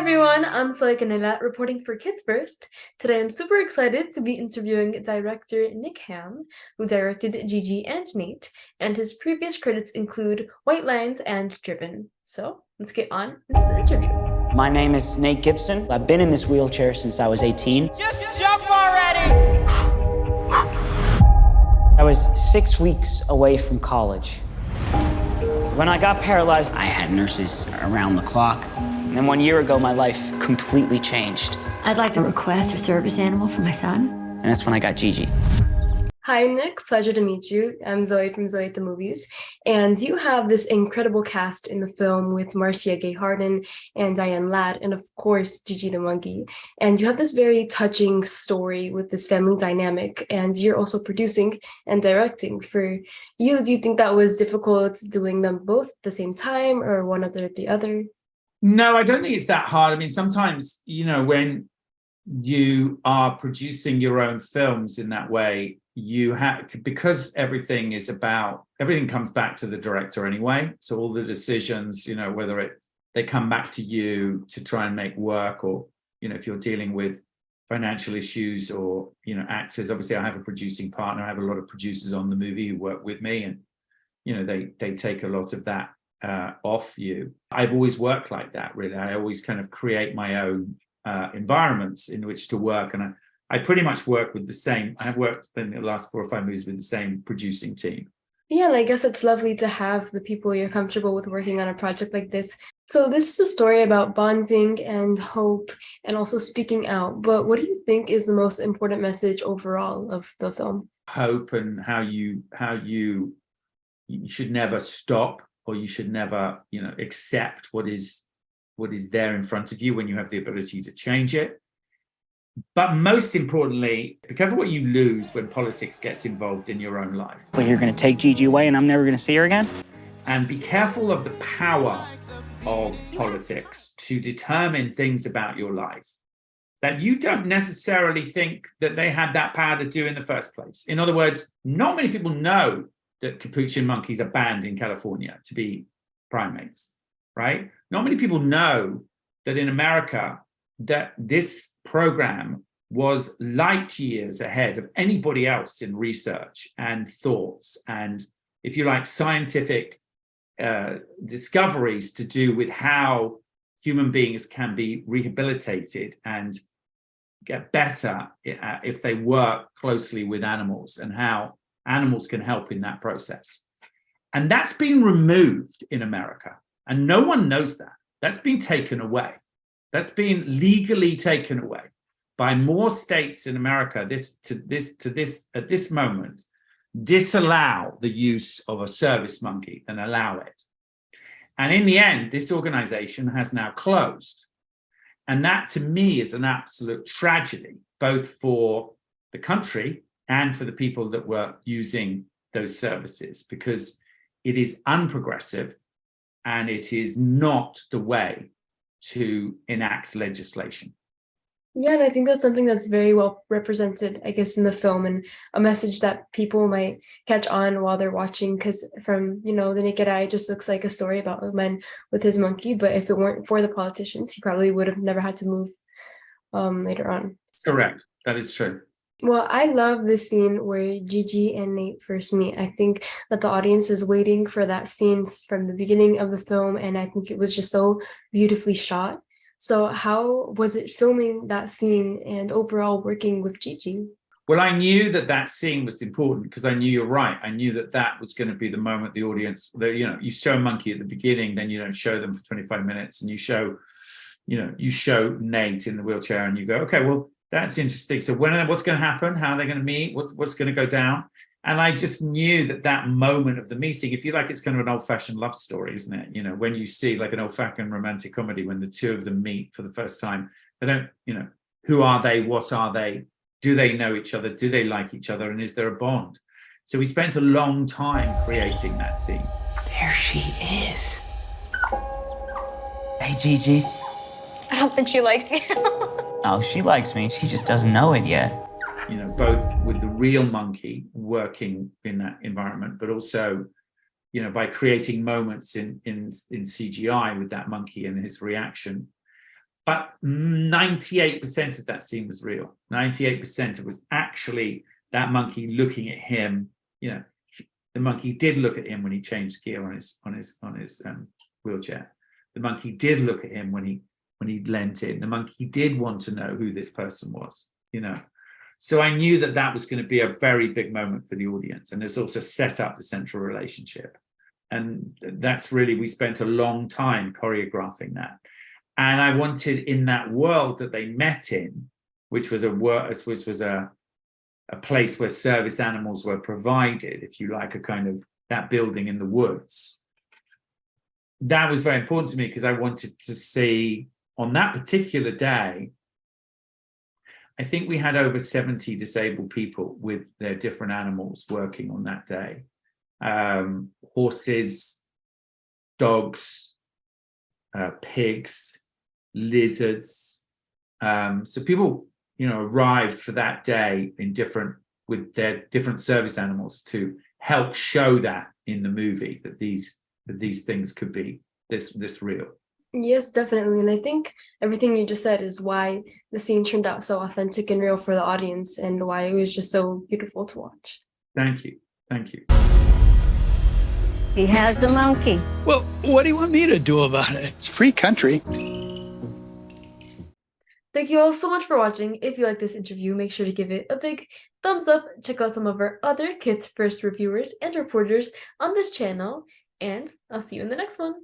everyone, I'm Zoe C, reporting for Kids First. Today I'm super excited to be interviewing director Nick Hamm, who directed Gigi and Nate, and his previous credits include White Lines and Driven. So let's get on into the interview. My name is Nate Gibson. I've been in this wheelchair since I was 18. Just jump already! I was 6 weeks away from college. When I got paralyzed, I had nurses around the clock. And then 1 year ago, my life completely changed. I'd like to request a service animal for my son. And that's when I got Gigi. Hi, Nick. Pleasure to meet you. I'm Zoe from Zoe at the Movies. And you have this incredible cast in the film with Marcia Gay Harden and Diane Ladd, and of course, Gigi the Monkey. And you have this very touching story with this family dynamic, and you're also producing and directing. For you, do you think that was difficult doing them both at the same time, or one after the other? No, I don't think it's that hard. I mean, sometimes, when you are producing your own films in that way, you have, because everything comes back to the director anyway. So all the decisions, whether they come back to you to try and make work, or, if you're dealing with financial issues or, actors, obviously I have a producing partner. I have a lot of producers on the movie who work with me, and, they take a lot of that off you. I've always worked like that, really. I always kind of create my own environments in which to work, and I pretty much work with the same. I've worked in the last 4 or 5 movies with the same producing team. Yeah, and I guess it's lovely to have the people you're comfortable with working on a project like this. So this is a story about bonding and hope and also speaking out. But what do you think is the most important message overall of the film? Hope, and how you should never stop, or you should never, accept what is there in front of you when you have the ability to change it. But most importantly, be careful what you lose when politics gets involved in your own life. But you're going to take Gigi away and I'm never going to see her again? And be careful of the power of politics to determine things about your life that you don't necessarily think that they had that power to do in the first place. In other words, not many people know that capuchin monkeys are banned in California to be primates, right? Not many people know that in America, that this program was light years ahead of anybody else in research and thoughts and, if you like, scientific discoveries to do with how human beings can be rehabilitated and get better if they work closely with animals, and how animals can help in that process. And that's been removed in America, and no one knows that. That's been taken away. That's been legally taken away by more states in America. At this moment, disallow the use of a service monkey than allow it. And in the end, this organization has now closed. And that, to me, is an absolute tragedy, both for the country and for the people that were using those services, because it is unprogressive and it is not the way to enact legislation. Yeah, and I think that's something that's very well represented, I guess, in the film, and a message that people might catch on while they're watching, because from, the naked eye, it just looks like a story about a man with his monkey. But if it weren't for the politicians, he probably would have never had to move later on. Correct. That is true. Well, I love the scene where Gigi and Nate first meet. I think that the audience is waiting for that scene from the beginning of the film, and I think it was just so beautifully shot. So how was it filming that scene and overall working with Gigi? Well, I knew that scene was important because I knew, you're right. I knew that was going to be the moment the audience, you show a monkey at the beginning, then you don't show them for 25 minutes, and you show Nate in the wheelchair, and you go, okay, well, that's interesting. So what's going to happen? How are they going to meet? What's going to go down? And I just knew that moment of the meeting, if you like, it's kind of an old-fashioned love story, isn't it? When you see like an old-fashioned romantic comedy, when the two of them meet for the first time, they don't, who are they? What are they? Do they know each other? Do they like each other? And is there a bond? So we spent a long time creating that scene. There she is. Hey, Gigi. I don't think she likes you. Oh, she likes me. She just doesn't know it yet. Both with the real monkey working in that environment, but also, by creating moments in CGI with that monkey and his reaction. But 98% of that scene was real. 98% of it was actually that monkey looking at him. You know, the monkey did look at him when he changed gear on his wheelchair. The monkey did look at him when he leant in. The monkey did want to know who this person was. You know, so I knew that that was going to be a very big moment for the audience, and it's also set up the central relationship. And that's really, we spent a long time choreographing that. And I wanted in that world that they met in, which was a place where service animals were provided, if you like, a kind of that building in the woods. That was very important to me because I wanted to see on that particular day, I think we had over 70 disabled people with their different animals working on that day. Horses, dogs, pigs, lizards. So people, you know, arrived for that day with their different service animals to help show that in the movie that these things could be this real. Yes, definitely. And I think everything you just said is why the scene turned out so authentic and real for the audience, and why it was just so beautiful to watch. Thank you. Thank you. He has a monkey. Well, what do you want me to do about it? It's a free country. Thank you all so much for watching. If you like this interview, make sure to give it a big thumbs up. Check out some of our other Kids First reviewers and reporters on this channel, and I'll see you in the next one.